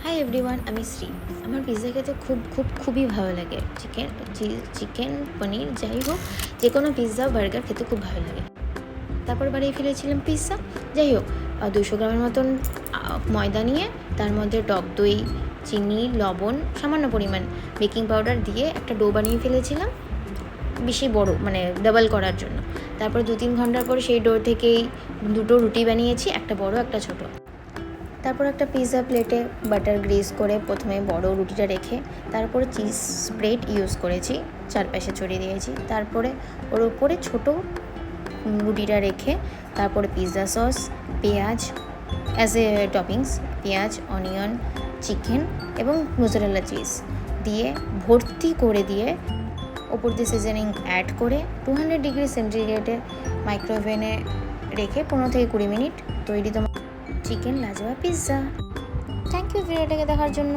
Hi everyone, আমি শ্রী। আমার pizza খেতে খুবই ভালো লাগে। চিকেন পনির যাই হোক, যে কোনো পিৎজা বার্গার খেতে খুব ভালো লাগে। তারপর বাড়িয়ে ফেলেছিলাম পিৎজা। যাই হোক, 200 গ্রামের মতন ময়দা নিয়ে তার মধ্যে টক দই, চিনি, লবণ, সামান্য পরিমাণ বেকিং পাউডার দিয়ে একটা ডো বানিয়ে ফেলেছিলাম, বেশি বড় মানে ডাবল করার জন্য। তারপর 2-3 ঘন্টার পর সেই ডো থেকেই 2টো রুটি বানিয়েছি, একটা বড় একটা ছোট। তারপর একটা পিৎজা প্লেটে বাটার গ্রিস করে প্রথমে বড় রুটিটা রেখে তারপরে চিজ স্প্রেড ইউজ করেছি, চারপাশে ছড়িয়ে দিয়েছি। তারপরে ওর উপরে ছোটো রুটিটা রেখে তারপরে পিৎজা সস, পেঁয়াজ অ্যাজ এ টপিংস, পেঁয়াজ, অনিয়ন, চিকেন এবং মোজারেলা চিজ দিয়ে ভর্তি করে দিয়ে ওপর দিয়ে সিজনিং অ্যাড করে 200 ডিগ্রি সেন্টিগ্রেডে মাইক্রোওভেনে রেখে 15 থেকে 20 মিনিট তৈরি তোমার চিকেন লাজওয়া পিৎজা। থ্যাংক ইউ ভিডিওটাকে দেখার জন্য।